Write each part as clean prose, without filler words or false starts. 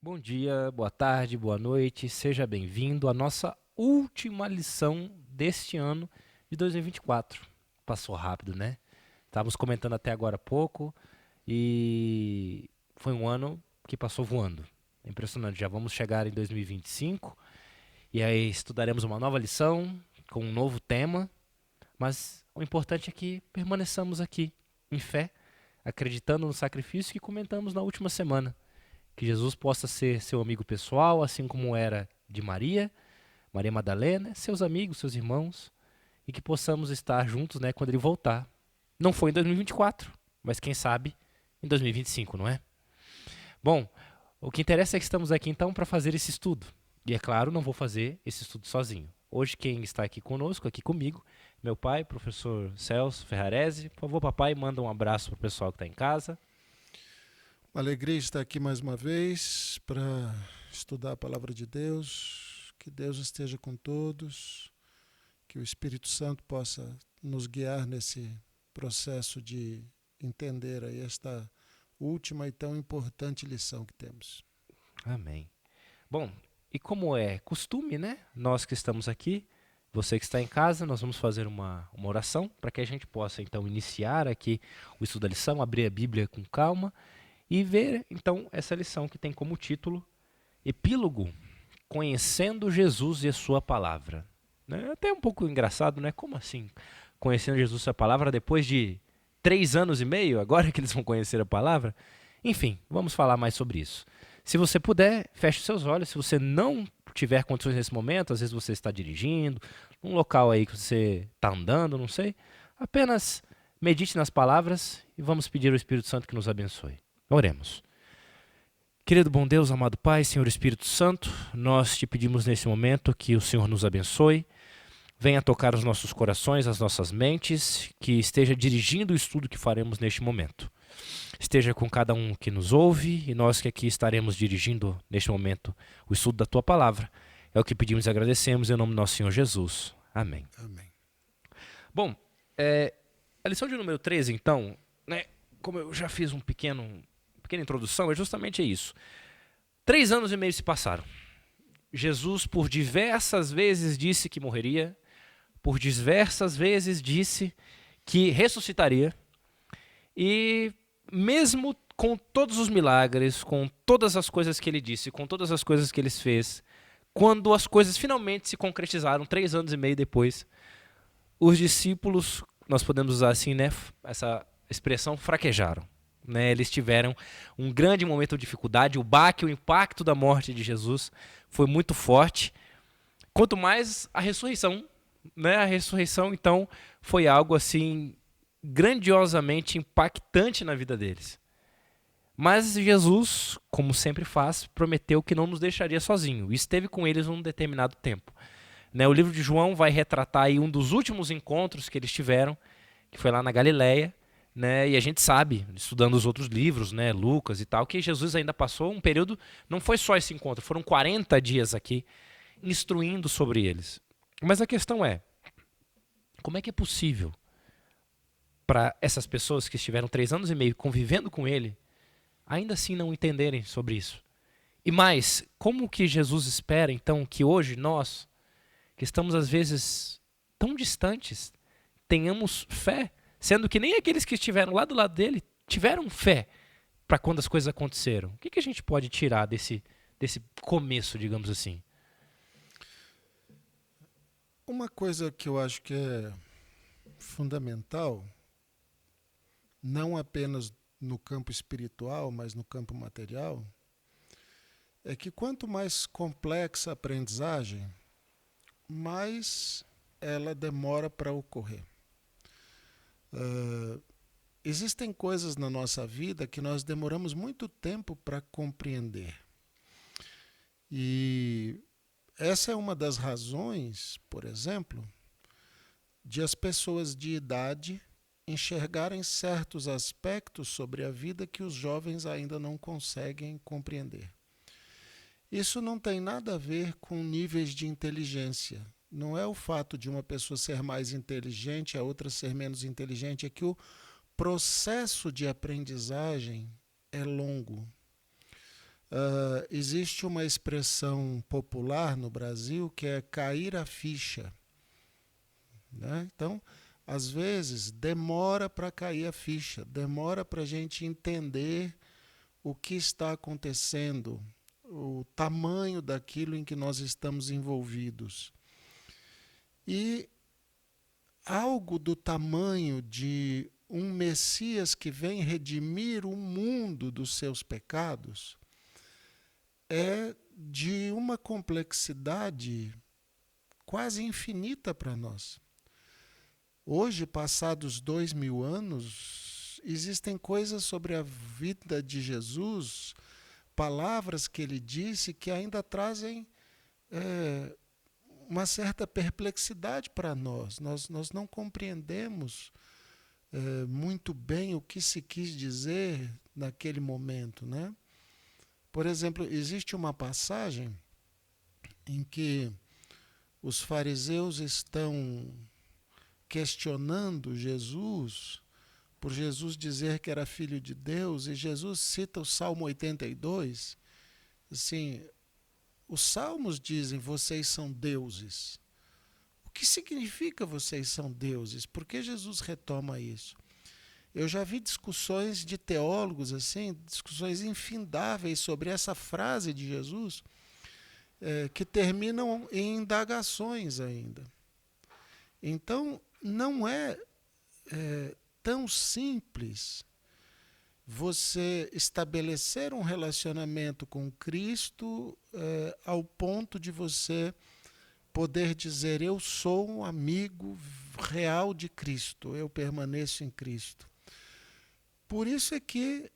Bom dia, boa tarde, boa noite, seja bem-vindo à nossa última lição deste ano de 2024. Passou rápido, né? Estávamos comentando até agora há pouco e foi um ano que passou voando. É impressionante, já vamos chegar em 2025 e aí estudaremos uma nova lição com um novo tema, mas o importante é que permaneçamos aqui em fé, acreditando no sacrifício que comentamos na última semana. Que Jesus possa ser seu amigo pessoal, assim como era de Maria, Maria Madalena, seus amigos, seus irmãos, e que possamos estar juntos, né, quando ele voltar. Não foi em 2024, mas quem sabe em 2025, não é? Bom, o que interessa é que estamos aqui então para fazer esse estudo. E é claro, não vou fazer esse estudo sozinho. Hoje quem está aqui conosco, aqui comigo, meu pai, professor Celso Ferrarese. Por favor, papai, manda um abraço para o pessoal que está em casa. Uma alegria estar aqui mais uma vez para estudar a palavra de Deus. Que Deus esteja com todos, que o Espírito Santo possa nos guiar nesse processo de entender aí esta última e tão importante lição que temos. Amém. Bom, e como é costume, né? Nós que estamos aqui, você que está em casa, nós vamos fazer uma oração para que a gente possa então iniciar aqui o estudo da lição, abrir a Bíblia com calma e ver então essa lição que tem como título Epílogo, Conhecendo Jesus e a Sua Palavra. É até um pouco engraçado, né? Como assim? Conhecendo Jesus e a Sua Palavra depois de 3 anos e meio, agora que eles vão conhecer a palavra? Enfim, vamos falar mais sobre isso. Se você puder, feche os seus olhos. Se você não tiver condições nesse momento, às vezes você está dirigindo, num local aí que você está andando, não sei, apenas medite nas palavras e vamos pedir ao Espírito Santo que nos abençoe. Oremos. Querido bom Deus, amado Pai, Senhor Espírito Santo, nós te pedimos nesse momento que o Senhor nos abençoe, venha tocar os nossos corações, as nossas mentes, que esteja dirigindo o estudo que faremos neste momento. Esteja com cada um que nos ouve e nós que aqui estaremos dirigindo neste momento o estudo da Tua Palavra. É o que pedimos e agradecemos em nome do nosso Senhor Jesus. Amém. Amém. Bom, a lição de número 13, então, né, como eu já fiz pequena introdução, é justamente isso. 3 anos e meio se passaram. Jesus, por diversas vezes, disse que morreria, por diversas vezes disse que ressuscitaria, e mesmo com todos os milagres, com todas as coisas que ele disse, com todas as coisas que ele fez, quando as coisas finalmente se concretizaram, 3 anos e meio depois, os discípulos, nós podemos usar assim, né, essa expressão, fraquejaram. Né, eles tiveram um grande momento de dificuldade, o baque, o impacto da morte de Jesus foi muito forte. Quanto mais a ressurreição, né, a ressurreição então foi algo assim grandiosamente impactante na vida deles. Mas Jesus, como sempre faz, prometeu que não nos deixaria sozinho e esteve com eles um determinado tempo. Né, o livro de João vai retratar aí um dos últimos encontros que eles tiveram, que foi lá na Galileia, né? E a gente sabe, estudando os outros livros, né, Lucas e tal, que Jesus ainda passou um período, não foi só esse encontro, foram 40 dias aqui instruindo sobre eles. Mas a questão é, como é que é possível para essas pessoas que estiveram 3 anos e meio convivendo com ele, ainda assim não entenderem sobre isso? E mais, como que Jesus espera então que hoje nós, que estamos às vezes tão distantes, tenhamos fé, sendo que nem aqueles que estiveram lá do lado dele tiveram fé para quando as coisas aconteceram? O que a gente pode tirar desse começo, digamos assim? Uma coisa que eu acho que é fundamental, não apenas no campo espiritual, mas no campo material, é que quanto mais complexa a aprendizagem, mais ela demora para ocorrer. Uh, Existem coisas na nossa vida que nós demoramos muito tempo para compreender. E essa é uma das razões, por exemplo, de as pessoas de idade enxergarem certos aspectos sobre a vida que os jovens ainda não conseguem compreender. Isso não tem nada a ver com níveis de inteligência. Não é o fato de uma pessoa ser mais inteligente, a outra ser menos inteligente, é que o processo de aprendizagem é longo. Existe uma expressão popular no Brasil que é cair a ficha, né? Então, às vezes, demora para cair a ficha, demora para a gente entender o que está acontecendo, o tamanho daquilo em que nós estamos envolvidos. E algo do tamanho de um Messias que vem redimir o mundo dos seus pecados é de uma complexidade quase infinita para nós. Hoje, passados 2000 anos, existem coisas sobre a vida de Jesus, palavras que ele disse que ainda trazem uma certa perplexidade para nós. Nós não compreendemos muito bem o que se quis dizer naquele momento, né? Por exemplo, existe uma passagem em que os fariseus estão questionando Jesus, por Jesus dizer que era filho de Deus, e Jesus cita o Salmo 82, assim, os salmos dizem, vocês são deuses. O que significa vocês são deuses? Por que Jesus retoma isso? Eu já vi discussões de teólogos, assim, discussões infindáveis sobre essa frase de Jesus, que terminam em indagações ainda. Então, não é tão simples você estabelecer um relacionamento com Cristo ao ponto de você poder dizer, eu sou um amigo real de Cristo, eu permaneço em Cristo. Por isso é que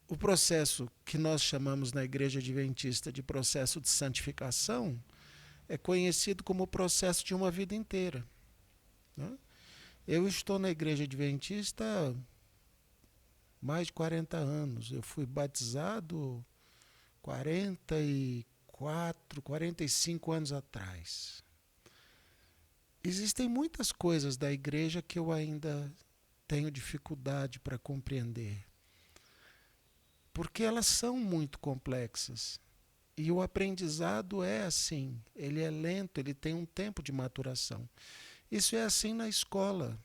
o processo que nós chamamos na Igreja Adventista de processo de santificação é conhecido como o processo de uma vida inteira, né? Eu estou na Igreja Adventista há mais de 40 anos. Eu fui batizado 44, 45 anos atrás. Existem muitas coisas da igreja que eu ainda tenho dificuldade para compreender, porque elas são muito complexas. E o aprendizado é assim, ele é lento, ele tem um tempo de maturação. Isso é assim na escola.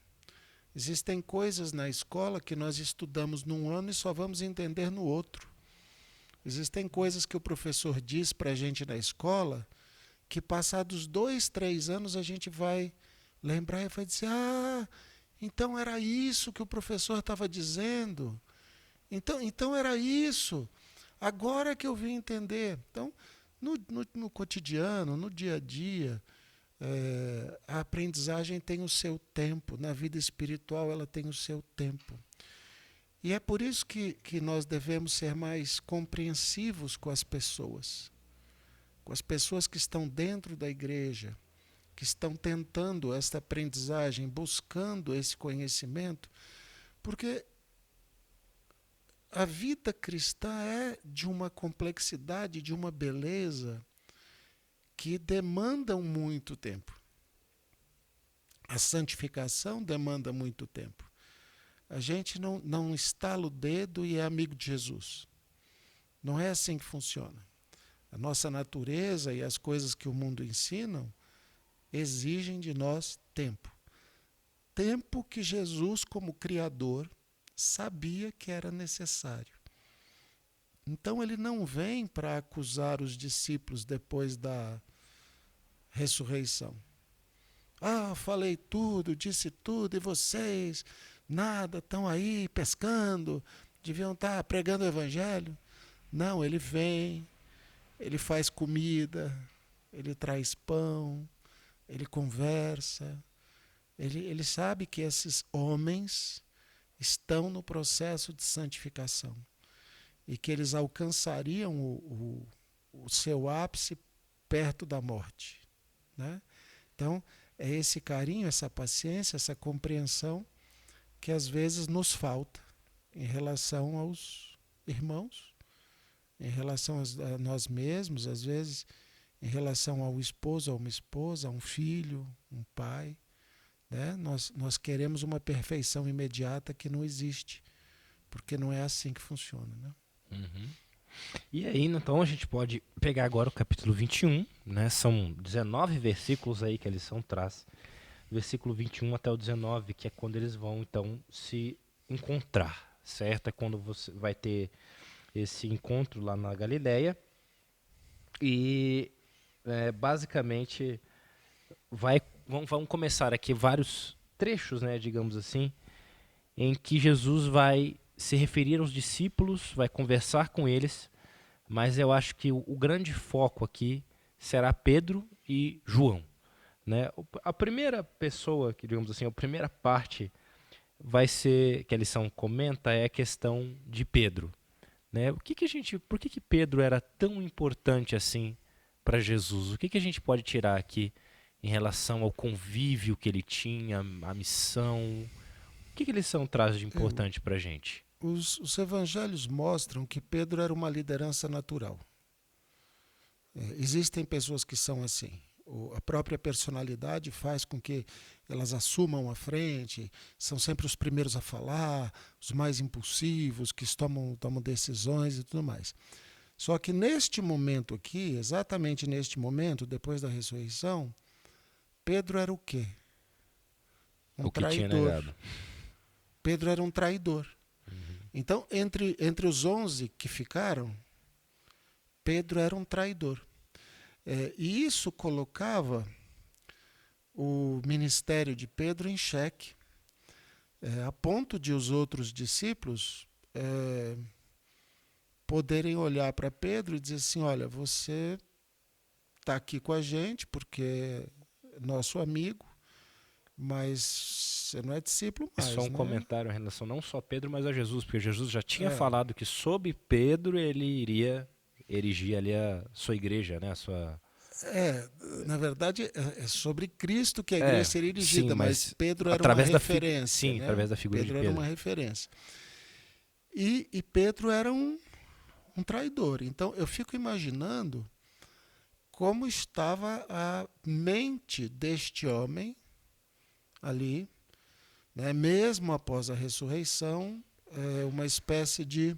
Existem coisas na escola que nós estudamos num ano e só vamos entender no outro. Existem coisas que o professor diz para a gente na escola que passados 2, 3 anos a gente vai lembrar e vai dizer, então era isso que o professor estava dizendo. Então era isso. Agora que eu vim entender. Então, no cotidiano, no dia a dia, a aprendizagem tem o seu tempo. Na vida espiritual ela tem o seu tempo. E é por isso que nós devemos ser mais compreensivos com as pessoas que estão dentro da igreja, que estão tentando esta aprendizagem, buscando esse conhecimento, porque a vida cristã é de uma complexidade, de uma beleza que demandam muito tempo. A santificação demanda muito tempo. A gente não estala o dedo e é amigo de Jesus. Não é assim que funciona. A nossa natureza e as coisas que o mundo ensina exigem de nós tempo. Tempo que Jesus, como Criador, sabia que era necessário. Então ele não vem para acusar os discípulos depois da ressurreição. Falei tudo, disse tudo, e vocês nada, estão aí pescando, deviam estar pregando o evangelho. Não, ele vem, ele faz comida, ele traz pão, ele conversa, ele sabe que esses homens estão no processo de santificação e que eles alcançariam o seu ápice perto da morte, né? Então, é esse carinho, essa paciência, essa compreensão que às vezes nos falta em relação aos irmãos, em relação a nós mesmos, às vezes em relação ao esposo, a uma esposa, a um filho, um pai, né? Nós queremos uma perfeição imediata que não existe, porque não é assim que funciona, né? Uhum. E aí, então, a gente pode pegar agora o capítulo 21, né? São 19 versículos aí que a lição traz. Versículo 21 até o 19, que é quando eles vão, então, se encontrar, certo? É quando você vai ter esse encontro lá na Galileia. E, basicamente, vão começar aqui vários trechos, né, digamos assim, em que Jesus vai se referir aos discípulos, vai conversar com eles, mas eu acho que o grande foco aqui será Pedro e João, né? A primeira pessoa, que digamos assim, a primeira parte vai ser que a lição comenta é a questão de Pedro, né? Por que Pedro era tão importante assim para Jesus? O que a gente pode tirar aqui em relação ao convívio que ele tinha, a missão? O que a lição traz de Eu- importante para a gente? os evangelhos mostram que Pedro era uma liderança natural. Existem pessoas que são assim. A própria personalidade faz com que elas assumam a frente, são sempre os primeiros a falar, os mais impulsivos, que tomam decisões e tudo mais. Só que neste momento aqui, exatamente neste momento, depois da ressurreição, Pedro era o quê? Um O que tinha traidor. negado. Pedro era um traidor. Então, entre os 11 que ficaram, Pedro era um traidor. E isso colocava o ministério de Pedro em xeque, a ponto de os outros discípulos poderem olhar para Pedro e dizer assim: olha, você está aqui com a gente porque é nosso amigo, mas você não é discípulo É só mais, um né? comentário em relação não só a Pedro, mas a Jesus, porque Jesus já tinha É, falado que sob Pedro ele iria erigir ali a sua igreja, né? A sua... é, na verdade, é sobre Cristo que a igreja É, seria sim, erigida, mas mas Pedro era uma através referência, sim, né? através da figura de Pedro era uma Pedro. referência. E Pedro era um traidor. Então, eu fico imaginando como estava a mente deste homem ali, né? Mesmo após a ressurreição, uma espécie de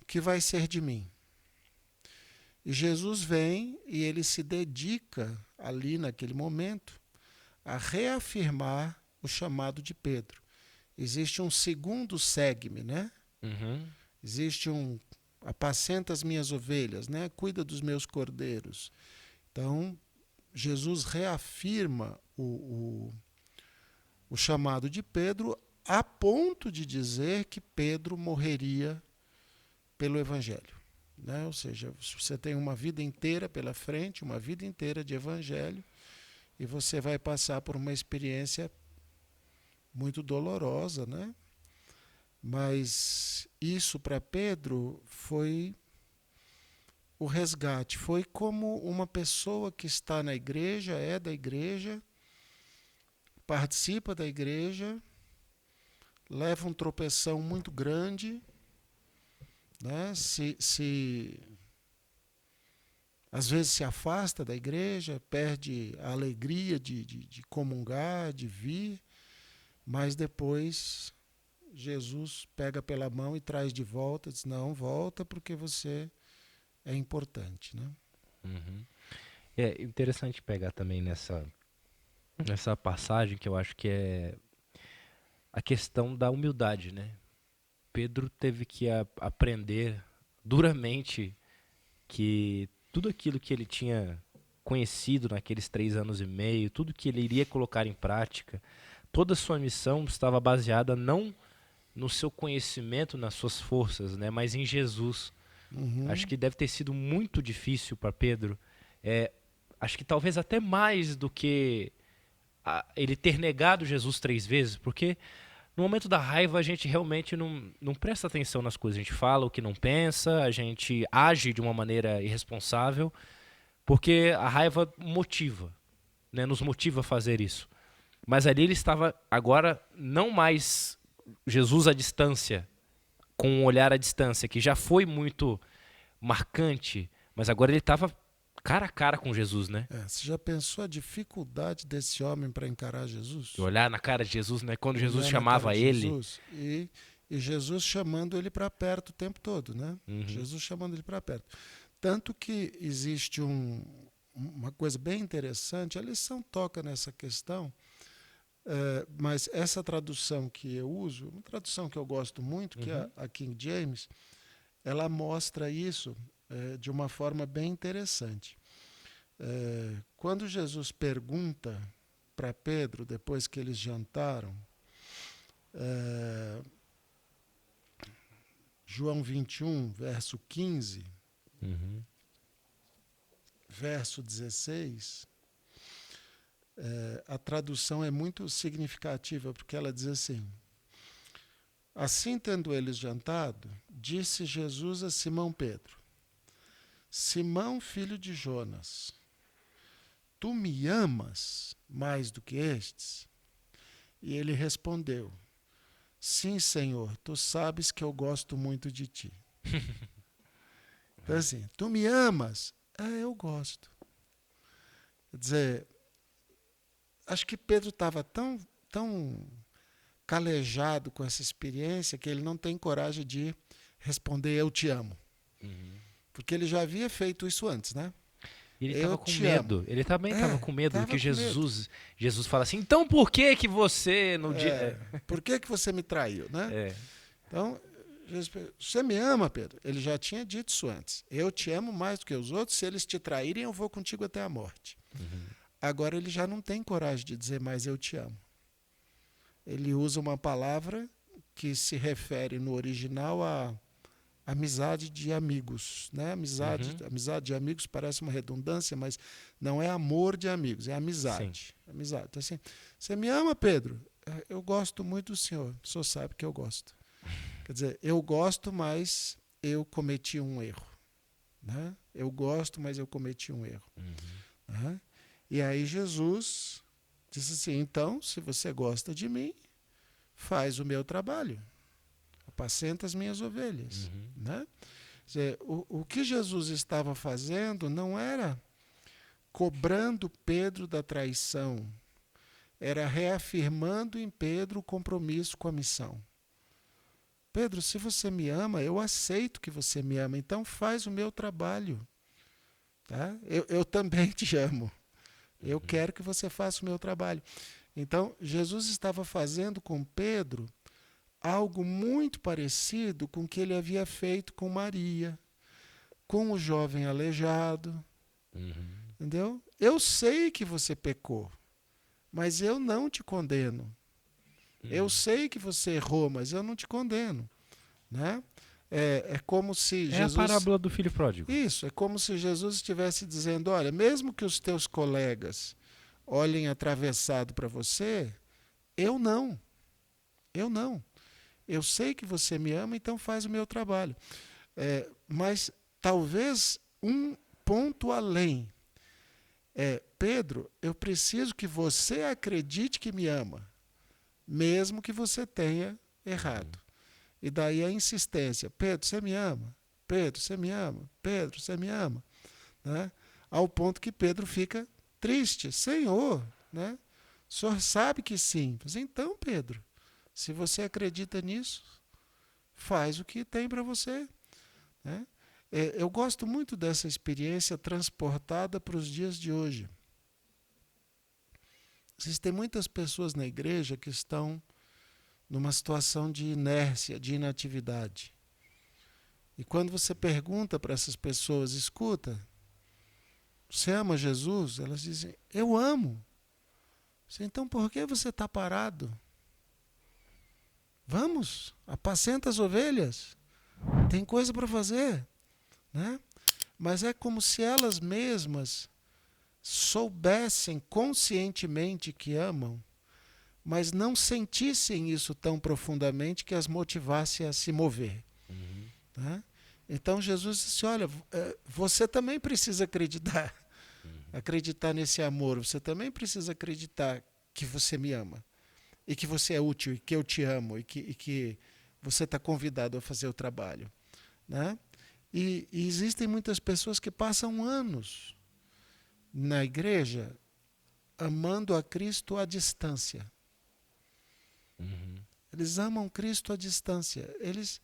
o que vai ser de mim? E Jesus vem e ele se dedica ali naquele momento a reafirmar o chamado de Pedro. Existe um segundo segue-me, né? Uhum. Existe um apacenta as minhas ovelhas, né? Cuida dos meus cordeiros. Então, Jesus reafirma o chamado de Pedro a ponto de dizer que Pedro morreria pelo Evangelho. Né? Ou seja, você tem uma vida inteira pela frente, uma vida inteira de Evangelho, e você vai passar por uma experiência muito dolorosa, né? Mas isso para Pedro foi o resgate, foi como uma pessoa que está na igreja, é da igreja, participa da igreja, leva um tropeção muito grande, né? Às vezes se afasta da igreja, perde a alegria de comungar, de vir, mas depois Jesus pega pela mão e traz de volta, diz: não, volta porque você é importante, né? Uhum. É interessante pegar também nessa passagem que eu acho que é a questão da humildade, né? Pedro teve que aprender duramente que tudo aquilo que ele tinha conhecido naqueles 3 anos e meio, tudo que ele iria colocar em prática, toda a sua missão estava baseada não no seu conhecimento, nas suas forças, né, mas em Jesus. Acho Uhum, que deve ter sido muito difícil para Pedro. É, acho que talvez até mais do que ele ter negado Jesus 3 vezes, porque no momento da raiva a gente realmente não presta atenção nas coisas. A gente fala o que não pensa, a gente age de uma maneira irresponsável, porque a raiva motiva, né, nos motiva a fazer isso. Mas ali ele estava agora não mais Jesus à distância, com um olhar à distância, que já foi muito marcante, mas agora ele estava cara a cara com Jesus, né? Você já pensou a dificuldade desse homem para encarar De Jesus? olhar na cara de Jesus, né? Quando Jesus Olhar na cara chamava de ele, Jesus? e Jesus chamando ele para perto o tempo todo, né? Jesus chamando ele para perto. Tanto que existe uma coisa bem interessante, a lição toca nessa questão, mas essa tradução que eu uso, uma tradução que eu gosto muito, que é a King James, ela mostra isso de uma forma bem interessante. Quando Jesus pergunta para Pedro, depois que eles jantaram, João 21, verso 15, verso 16, a tradução é muito significativa, porque ela diz assim: assim tendo eles jantado, disse Jesus a Simão Pedro: Simão, filho de Jonas, tu me amas mais do que estes? E ele respondeu: sim, Senhor, tu sabes que eu gosto muito de ti. Então assim, tu me amas? Eu gosto. Quer dizer, acho que Pedro estava tão calejado com essa experiência que ele não tem coragem de responder eu te amo. Porque ele já havia feito isso antes, né? E ele estava com medo. Ele também estava com medo do que Jesus fala assim, então por que você no dia... Por que você me traiu, né? Então, você me ama, Pedro? Ele já tinha dito isso antes. Eu te amo mais do que os outros, se eles te traírem, eu vou contigo até a morte. Agora ele já não tem coragem de dizer mais eu te amo. Ele usa uma palavra que se refere no original a amizade de amigos, né? Amizade de amigos parece uma redundância, mas não é amor de amigos, é amizade. Amizade. Então, assim, você me ama, Pedro? Eu gosto muito do senhor. O senhor sabe que eu gosto. Quer dizer, eu gosto, mas eu cometi um erro, né? Eu gosto, mas eu cometi um erro. Né? E aí Jesus disse assim: então, se você gosta de mim, faz o meu trabalho. Apacenta as minhas ovelhas. Né? Quer dizer, o que Jesus estava fazendo não era cobrando Pedro da traição, era reafirmando em Pedro o compromisso com a missão. Pedro, se você me ama, eu aceito que você me ama, então faz o meu trabalho. Tá? Eu também te amo. Eu quero que você faça o meu trabalho. Então, Jesus estava fazendo com Pedro algo muito parecido com o que ele havia feito com Maria, com o jovem aleijado. Entendeu? Eu sei que você pecou, mas eu não te condeno. Eu sei que você errou, mas eu não te condeno. Né? É como se Jesus... É a parábola do filho pródigo. Isso, é como se Jesus estivesse dizendo, olha, mesmo que os teus colegas olhem atravessado para você, eu não. Eu não. Eu sei que você me ama, então faz o meu trabalho. Mas talvez um ponto além. Pedro, eu preciso que você acredite que me ama, mesmo que você tenha errado. E daí a insistência. Pedro, você me ama? Pedro, você me ama? Pedro, você me ama? Né? Ao ponto que Pedro fica triste. Senhor, né? O senhor sabe que sim. Então, Pedro, se você acredita nisso, faz o que tem para você. Né? Eu gosto muito dessa experiência transportada para os dias de hoje. Existem muitas pessoas na igreja que estão numa situação de inércia, de inatividade. E quando você pergunta para essas pessoas, escuta, você ama Jesus? Elas dizem, eu amo. Então por que você está parado? Vamos, apacenta as ovelhas. Tem coisa para fazer. Né? Mas é como se elas mesmas soubessem conscientemente que amam, mas não sentissem isso tão profundamente que as motivasse a se mover. Né? Então Jesus disse, olha, você também precisa acreditar. Acreditar nesse amor. Você também precisa acreditar que você me ama. E que você é útil, e que eu te amo, e que você está convidado a fazer o trabalho. Né? E existem muitas pessoas que passam anos na igreja amando a Cristo à distância. Eles amam Cristo à distância. Eles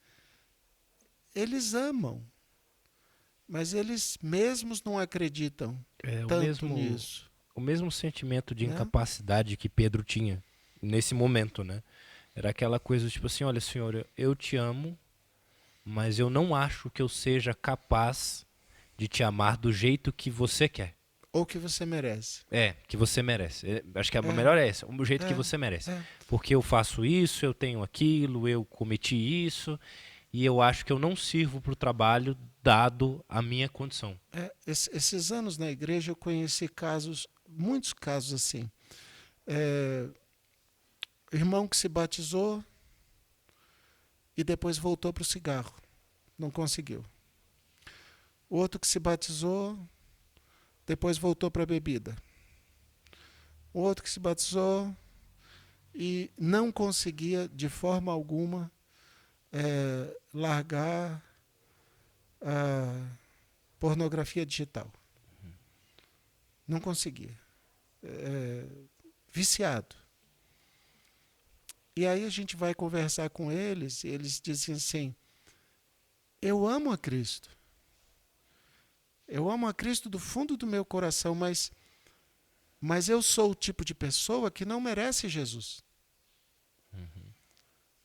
amam, mas eles mesmos não acreditam tanto nisso. O mesmo sentimento de Né? incapacidade que Pedro tinha nesse momento, né? Era aquela coisa tipo assim, olha, Senhor, eu te amo, mas eu não acho que eu seja capaz de te amar do jeito que você quer. Ou que você merece. Que você merece. Acho que a É, melhor é essa, o jeito que é, você merece. é. Porque eu faço isso, eu tenho aquilo, eu cometi isso, e eu acho que eu não sirvo para o trabalho dado a minha condição. Esses anos na igreja eu conheci muitos casos assim. Irmão que se batizou e depois voltou para o cigarro. Não conseguiu. Outro que se batizou, depois voltou para a bebida. Outro que se batizou e não conseguia de forma alguma largar a pornografia digital. Não conseguia. Viciado. E aí a gente vai conversar com eles e eles dizem assim, eu amo a Cristo. Eu amo a Cristo do fundo do meu coração, mas eu sou o tipo de pessoa que não merece Jesus.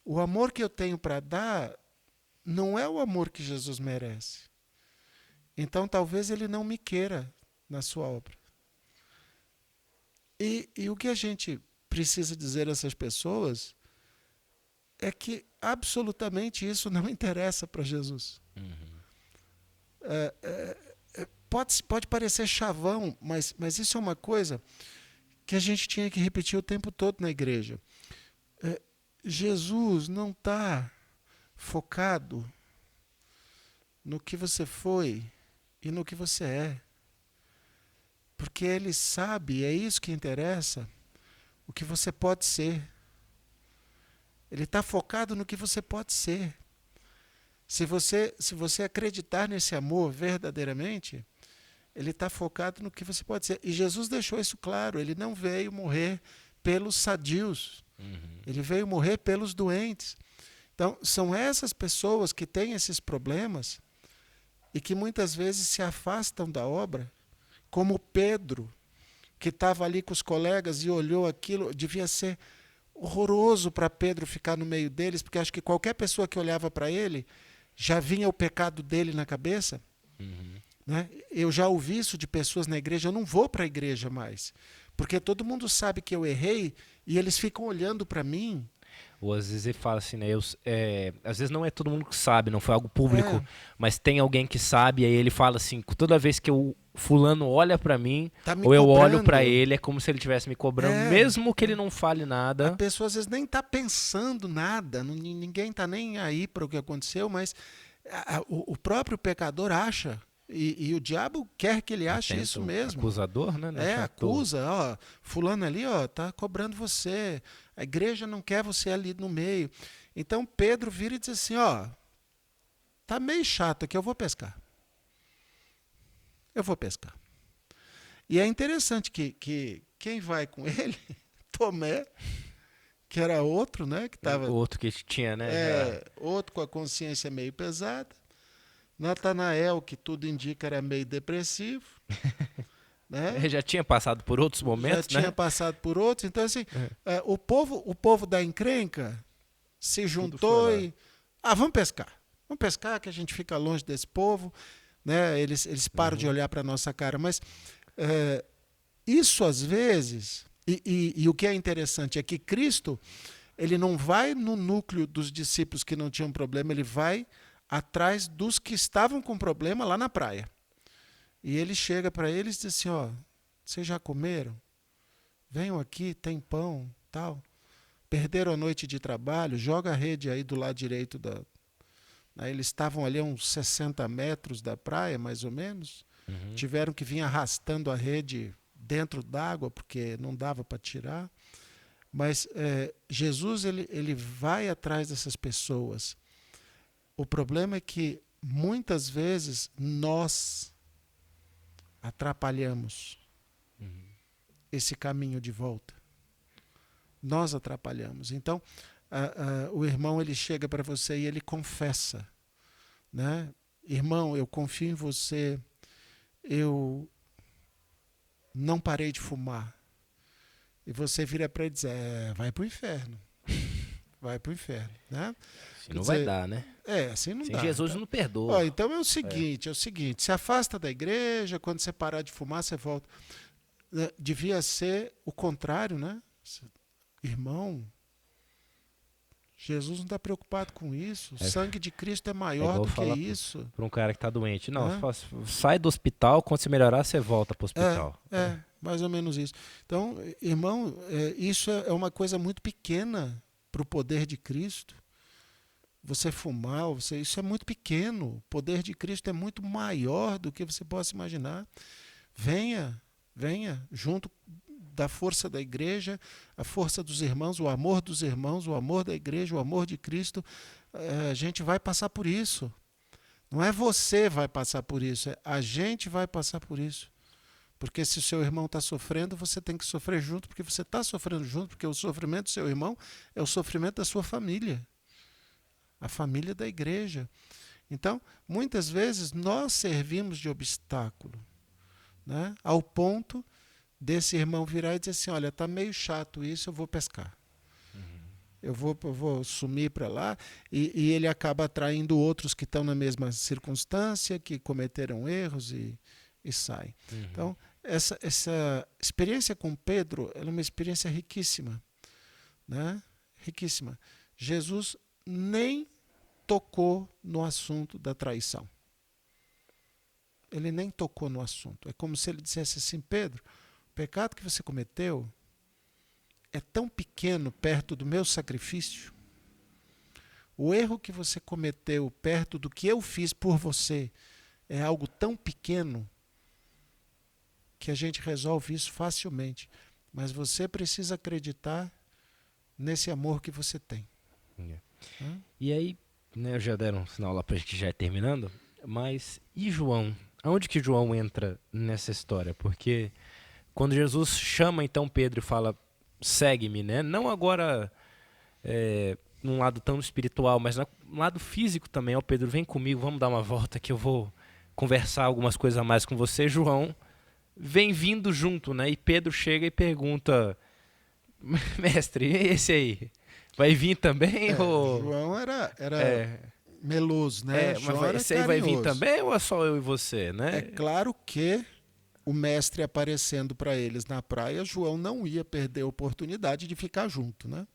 O amor que eu tenho para dar não é o amor que Jesus merece. Então talvez ele não me queira na sua obra. E o que a gente precisa dizer a essas pessoas é que absolutamente isso não interessa para Jesus. Pode parecer chavão, mas isso é uma coisa que a gente tinha que repetir o tempo todo na igreja. Jesus não está focado no que você foi e no que você é. Porque ele sabe, é isso que interessa, o que você pode ser. Ele está focado no que você pode ser. Se você acreditar nesse amor verdadeiramente, ele está focado no que você pode ser. E Jesus deixou isso claro, ele não veio morrer pelos sadios, ele veio morrer pelos doentes. Então, são essas pessoas que têm esses problemas e que muitas vezes se afastam da obra, como Pedro, que estava ali com os colegas e olhou aquilo, devia ser horroroso para Pedro ficar no meio deles, porque acho que qualquer pessoa que olhava para ele já vinha o pecado dele na cabeça. Né? Eu já ouvi isso de pessoas na igreja, eu não vou para a igreja mais, porque todo mundo sabe que eu errei e eles ficam olhando para mim. Ou às vezes ele fala assim, né? Às vezes não é todo mundo que sabe, não foi algo público, mas tem alguém que sabe, e aí ele fala assim, toda vez que o fulano olha pra mim, Tá me ou eu cobrando. olho pra ele, é como se ele estivesse me cobrando, mesmo que ele não fale A nada. pessoa às vezes nem está pensando nada, ninguém está nem aí para o que aconteceu, mas o próprio pecador acha. E o diabo quer que ele ache isso mesmo. Acusador, né? Acusa, ó, fulano ali, ó, tá cobrando você. A igreja não quer você ali no meio. Então Pedro vira e diz assim, ó, tá meio chato aqui, eu vou pescar. Eu vou pescar. E é interessante que quem vai com ele, Tomé, que era outro, né, que tava, o outro que tinha, né? outro com a consciência meio pesada. Natanael, que tudo indica era meio depressivo, né? Já tinha passado por outros momentos, já tinha passado por outros. Então, assim, o povo da encrenca se juntou e... vamos pescar. Vamos pescar que a gente fica longe desse povo. Né? Eles param de olhar para a nossa cara. Mas isso, às vezes... E o que é interessante é que Cristo ele não vai no núcleo dos discípulos que não tinham problema, ele vai atrás dos que estavam com problema lá na praia. E ele chega para eles e diz assim, ó, vocês já comeram? Venham aqui, tem pão, tal. Perderam a noite de trabalho, joga a rede aí do lado direito da... Eles estavam ali a uns 60 metros da praia, mais ou menos. Tiveram que vir arrastando a rede dentro d'água, porque não dava para tirar. Mas Jesus ele vai atrás dessas pessoas. O problema é que, muitas vezes, nós atrapalhamos esse caminho de volta. Nós atrapalhamos. Então, o irmão ele chega para você e ele confessa, né? Irmão, eu confio em você, eu não parei de fumar. E você vira para ele e diz, vai para o inferno. Vai para o inferno, né? Assim não vai dar, né? Assim não Sem dá. Jesus Então, não perdoa. então é o seguinte, se afasta da igreja, quando você parar de fumar, você volta. Devia ser o contrário, né? Irmão, Jesus não está preocupado com isso. O sangue de Cristo é maior do que isso. Para um cara que está doente. Não, sai do hospital, quando você melhorar, você volta para o hospital. Mais ou menos isso. Então, irmão, isso é uma coisa muito pequena para o poder de Cristo. Você fumar, isso é muito pequeno. O poder de Cristo é muito maior do que você possa imaginar. Venha junto da força da igreja, a força dos irmãos, o amor dos irmãos, o amor da igreja, o amor de Cristo. A gente vai passar por isso. Não é você vai passar por isso, a gente vai passar por isso. Porque se o seu irmão está sofrendo, você tem que sofrer junto, porque você está sofrendo junto, porque o sofrimento do seu irmão é o sofrimento da sua família, a família da igreja. Então, muitas vezes, nós servimos de obstáculo, né? Ao ponto desse irmão virar e dizer assim, olha, está meio chato isso, eu vou pescar. Eu vou sumir para lá, e ele acaba atraindo outros que estão na mesma circunstância, que cometeram erros e sai. Então, essa experiência com Pedro é uma experiência riquíssima, né? Riquíssima. Jesus nem tocou no assunto da traição. Ele nem tocou no assunto. É como se ele dissesse assim, Pedro, o pecado que você cometeu é tão pequeno perto do meu sacrifício. O erro que você cometeu perto do que eu fiz por você é algo tão pequeno que a gente resolve isso facilmente. Mas você precisa acreditar nesse amor que você tem. E aí, né, já deram um sinal lá pra gente já ir terminando, mas e João? Aonde que João entra nessa história? Porque quando Jesus chama então Pedro e fala, segue-me, né? Não agora num lado tão espiritual, mas no lado físico também. Ó, Pedro, vem comigo, vamos dar uma volta que eu vou conversar algumas coisas a mais com você. João vem vindo junto, né? E Pedro chega e pergunta, mestre, esse aí, vai vir também? Ou... João era meloso, né? Mas esse aí vai vir também ou é só eu e você, né? É claro que o mestre aparecendo para eles na praia, João não ia perder a oportunidade de ficar junto, né?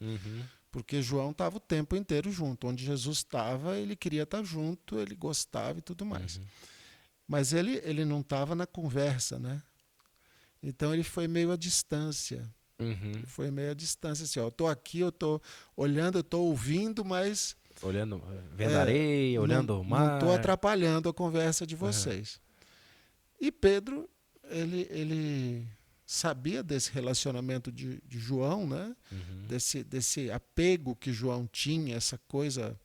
Porque João estava o tempo inteiro junto. Onde Jesus estava, ele queria estar junto, ele gostava e tudo mais. Mas ele não estava na conversa, né? Então ele foi meio à distância. Ele foi meio à distância, assim, ó, eu estou aqui, eu estou olhando, eu estou ouvindo, mas... Olhando, vendo areia, olhando o mar. Não estou atrapalhando a conversa de vocês. E Pedro, ele sabia desse relacionamento de João, né? Desse apego que João tinha, essa coisa...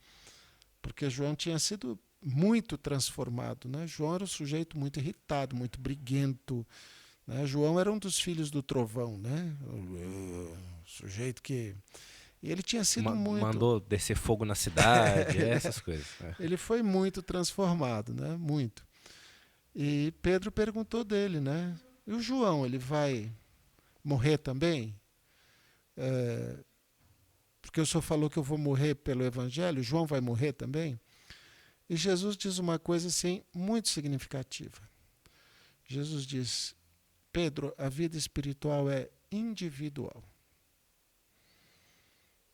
Porque João tinha sido muito transformado, né? João era um sujeito muito irritado, muito briguento, né? João era um dos filhos do trovão, né? O sujeito que... E ele tinha sido muito... Mandou descer fogo na cidade, essas coisas. Ele foi muito transformado, né? Muito. E Pedro perguntou dele, né? E o João, ele vai morrer também? Porque o senhor falou que eu vou morrer pelo evangelho, João vai morrer também? E Jesus diz uma coisa assim muito significativa. Jesus diz, Pedro, a vida espiritual é individual.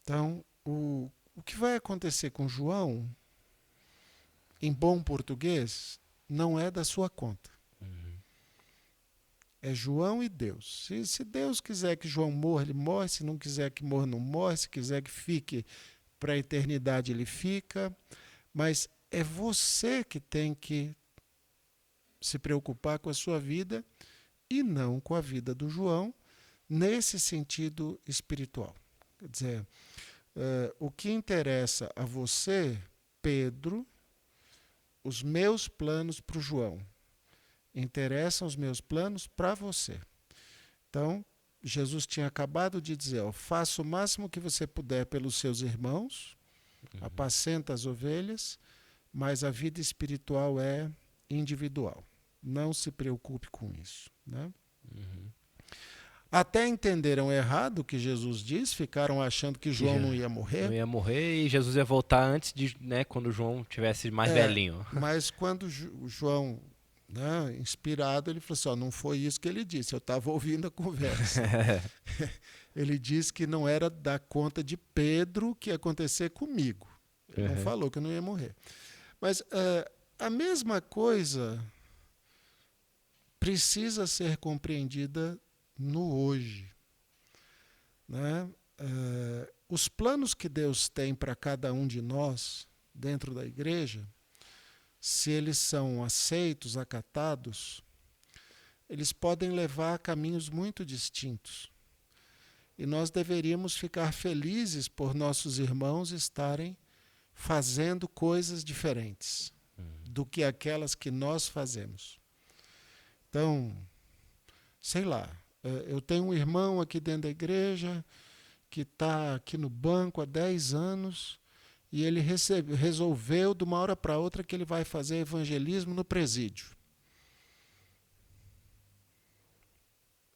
Então, o que vai acontecer com João, em bom português, não é da sua conta. É João e Deus. Se Deus quiser que João morra, ele morre. Se não quiser que morra, não morre. Se quiser que fique para a eternidade, ele fica. Mas é você que tem que se preocupar com a sua vida e não com a vida do João, nesse sentido espiritual. Quer dizer, o que interessa a você, Pedro, os meus planos para o João. Interessam os meus planos para você. Então, Jesus tinha acabado de dizer, ó, faça o máximo que você puder pelos seus irmãos, apacenta as ovelhas, mas a vida espiritual é individual. Não se preocupe com isso. Né? Até entenderam errado o que Jesus disse, ficaram achando que João não ia morrer. Não ia morrer e Jesus ia voltar antes de, né, quando João tivesse mais velhinho. Mas quando João, né, inspirado, ele falou assim, ó, não foi isso que ele disse, eu estava ouvindo a conversa. Ele disse que não era da conta de Pedro que ia acontecer comigo. Ele não falou que eu não ia morrer. Mas a mesma coisa precisa ser compreendida no hoje. Né? Os planos que Deus tem para cada um de nós dentro da igreja, se eles são aceitos, acatados, eles podem levar a caminhos muito distintos. E nós deveríamos ficar felizes por nossos irmãos estarem fazendo coisas diferentes do que aquelas que nós fazemos. Então, sei lá, eu tenho um irmão aqui dentro da igreja que está aqui no banco há 10 anos e ele resolveu de uma hora para outra que ele vai fazer evangelismo no presídio.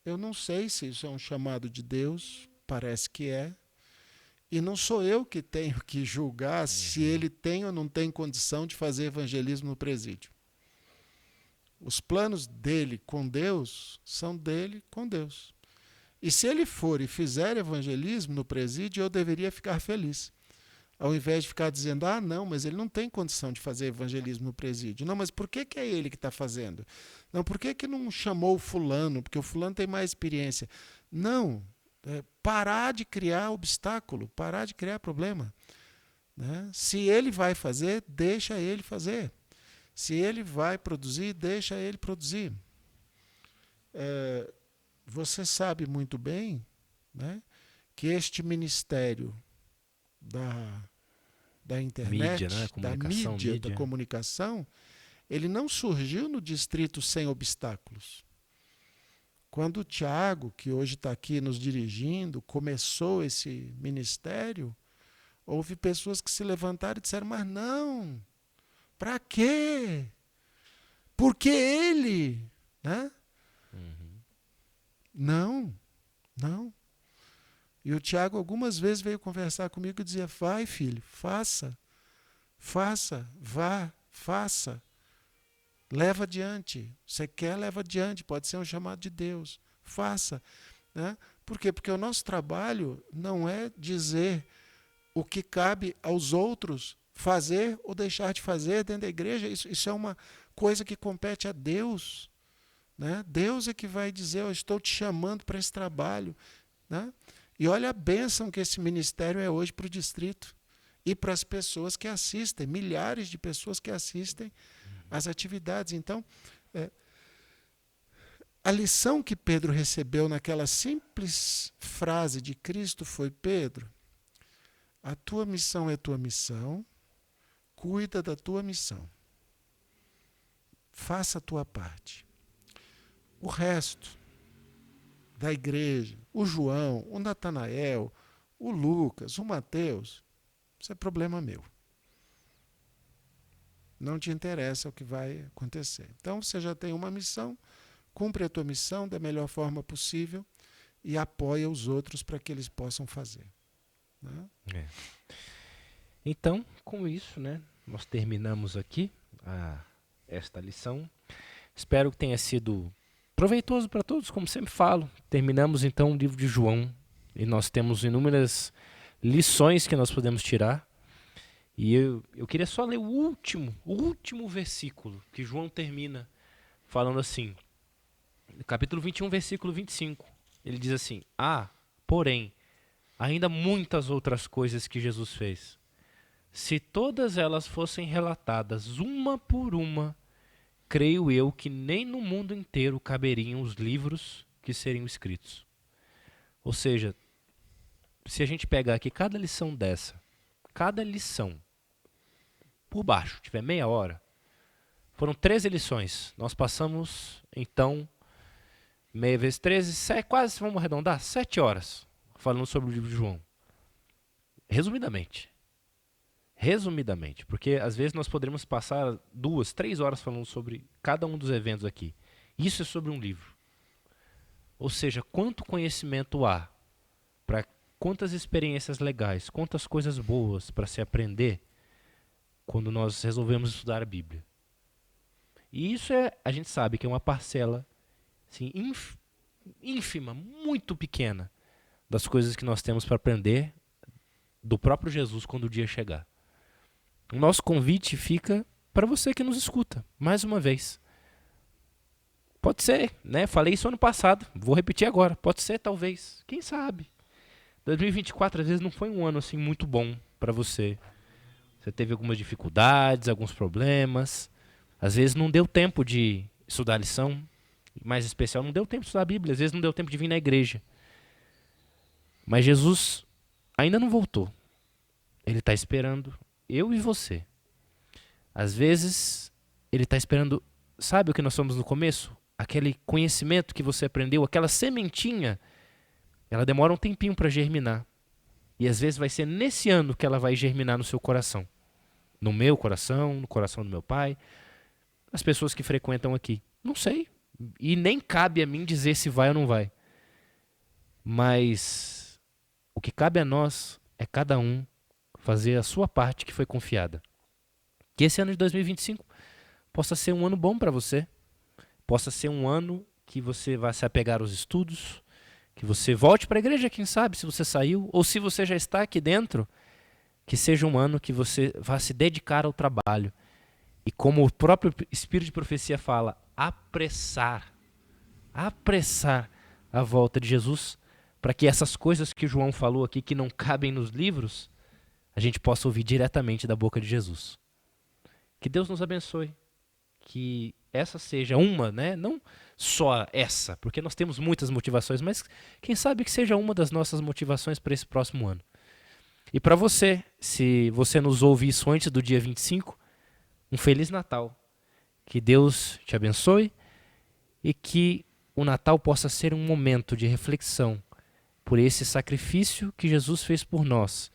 Eu não sei se isso é um chamado de Deus, parece que é. E não sou eu que tenho que julgar se ele tem ou não tem condição de fazer evangelismo no presídio. Os planos dele com Deus são dele com Deus. E se ele for e fizer evangelismo no presídio, eu deveria ficar feliz. Ao invés de ficar dizendo, não, mas ele não tem condição de fazer evangelismo no presídio. Não, mas por que é ele que está fazendo? Não, por que não chamou o fulano? Porque o fulano tem mais experiência. Não, parar de criar obstáculo, parar de criar problema. Né? Se ele vai fazer, deixa ele fazer. Se ele vai produzir, deixa ele produzir. Você sabe muito bem, né, que este ministério da internet, mídia, né? da comunicação, ele não surgiu no distrito sem obstáculos. Quando o Tiago, que hoje está aqui nos dirigindo, começou esse ministério, houve pessoas que se levantaram e disseram, mas não, para quê? Por que ele? Né? Não. E o Tiago algumas vezes veio conversar comigo e dizia, vai filho, faça, vá, faça. Leva adiante. Você quer, leva adiante. Pode ser um chamado de Deus. Faça. Né? Por quê? Porque o nosso trabalho não é dizer o que cabe aos outros fazer ou deixar de fazer dentro da igreja. Isso é uma coisa que compete a Deus. Né? Deus é que vai dizer, eu estou te chamando para esse trabalho. Né? E olha a bênção que esse ministério é hoje para o distrito. E para as pessoas que assistem, milhares de pessoas que assistem as atividades. Então, a lição que Pedro recebeu naquela simples frase de Cristo foi, Pedro, a tua missão é tua missão, cuida da tua missão. Faça a tua parte. O resto da igreja, o João, o Natanael, o Lucas, o Mateus, isso é problema meu. Não te interessa o que vai acontecer. Então, você já tem uma missão, cumpre a tua missão da melhor forma possível e apoia os outros para que eles possam fazer. Né? Então, com isso, né, nós terminamos aqui esta lição. Espero que tenha sido proveitoso para todos, como sempre falo. Terminamos, então, o livro de João e nós temos inúmeras lições que nós podemos tirar. E eu queria só ler o último versículo, que João termina falando assim, capítulo 21, versículo 25. Ele diz assim, porém, ainda muitas outras coisas que Jesus fez. Se todas elas fossem relatadas uma por uma, creio eu que nem no mundo inteiro caberiam os livros que seriam escritos. Ou seja, se a gente pegar aqui cada lição dessa, cada lição, por baixo, tiver meia hora, foram 13 lições. Nós passamos, então, meia vezes 13, quase, vamos arredondar, 7 horas falando sobre o livro de João. Resumidamente. Resumidamente. Porque às vezes nós poderíamos passar 2, 3 horas falando sobre cada um dos eventos aqui. Isso é sobre um livro. Ou seja, quanto conhecimento há, para quantas experiências legais, quantas coisas boas para se aprender quando nós resolvemos estudar a Bíblia. E isso a gente sabe que é uma parcela assim, ínfima, muito pequena das coisas que nós temos para aprender do próprio Jesus quando o dia chegar. O nosso convite fica para você que nos escuta, mais uma vez. Pode ser, né? Falei isso ano passado, vou repetir agora. Pode ser, talvez. Quem sabe? 2024 às vezes não foi um ano assim muito bom para você. Você teve algumas dificuldades, alguns problemas. Às vezes não deu tempo de estudar a lição. Mais especial, não deu tempo de estudar a Bíblia. Às vezes não deu tempo de vir na igreja. Mas Jesus ainda não voltou. Ele está esperando eu e você. Às vezes, ele está esperando, sabe o que nós somos no começo? Aquele conhecimento que você aprendeu, aquela sementinha, ela demora um tempinho para germinar. E às vezes vai ser nesse ano que ela vai germinar no seu coração. No meu coração, no coração do meu pai, as pessoas que frequentam aqui. Não sei. E nem cabe a mim dizer se vai ou não vai. Mas o que cabe a nós é cada um fazer a sua parte que foi confiada. Que esse ano de 2025 possa ser um ano bom para você. Possa ser um ano que você vá se apegar aos estudos, que você volte para a igreja, quem sabe, se você saiu, ou se você já está aqui dentro, que seja um ano que você vá se dedicar ao trabalho. E como o próprio Espírito de Profecia fala, apressar a volta de Jesus, para que essas coisas que João falou aqui, que não cabem nos livros, a gente possa ouvir diretamente da boca de Jesus. Que Deus nos abençoe. Que essa seja uma, né? Não só essa, porque nós temos muitas motivações, mas quem sabe que seja uma das nossas motivações para esse próximo ano. E para você, se você nos ouve isso antes do dia 25, um Feliz Natal. Que Deus te abençoe e que o Natal possa ser um momento de reflexão por esse sacrifício que Jesus fez por nós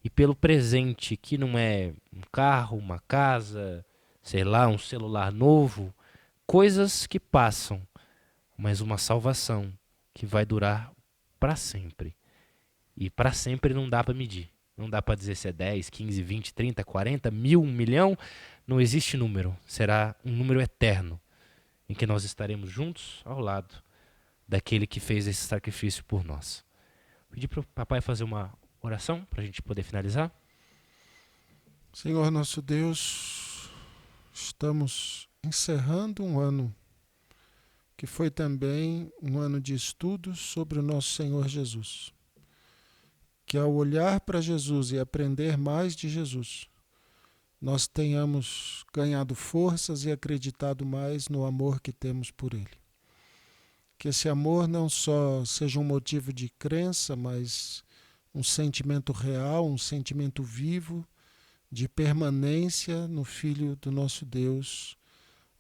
e pelo presente que não é um carro, uma casa, sei lá, um celular novo, coisas que passam, mas uma salvação que vai durar para sempre. E para sempre não dá para medir. Não dá para dizer se é 10, 15, 20, 30, 40, 1000, 1.000.000. Não existe número. Será um número eterno em que nós estaremos juntos ao lado daquele que fez esse sacrifício por nós. Pedi para o papai fazer uma oração para a gente poder finalizar. Senhor nosso Deus, estamos encerrando um ano que foi também um ano de estudos sobre o nosso Senhor Jesus. Que ao olhar para Jesus e aprender mais de Jesus, nós tenhamos ganhado forças e acreditado mais no amor que temos por Ele. Que esse amor não só seja um motivo de crença, mas um sentimento real, um sentimento vivo, de permanência no Filho do nosso Deus,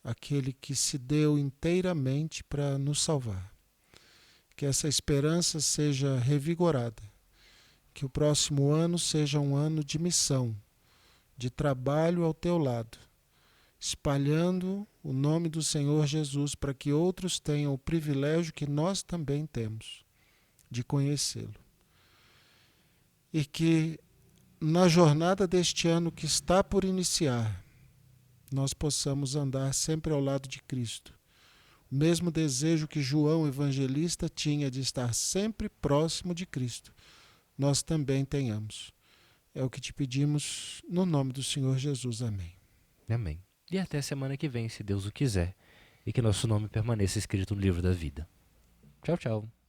aquele que se deu inteiramente para nos salvar. Que essa esperança seja revigorada, que o próximo ano seja um ano de missão, de trabalho ao teu lado, espalhando o nome do Senhor Jesus para que outros tenham o privilégio que nós também temos de conhecê-lo. E que na jornada deste ano que está por iniciar, nós possamos andar sempre ao lado de Cristo. O mesmo desejo que João evangelista tinha de estar sempre próximo de Cristo, nós também tenhamos. É o que te pedimos no nome do Senhor Jesus. Amém. Amém. E até semana que vem, se Deus o quiser, e que nosso nome permaneça escrito no livro da vida. Tchau, tchau.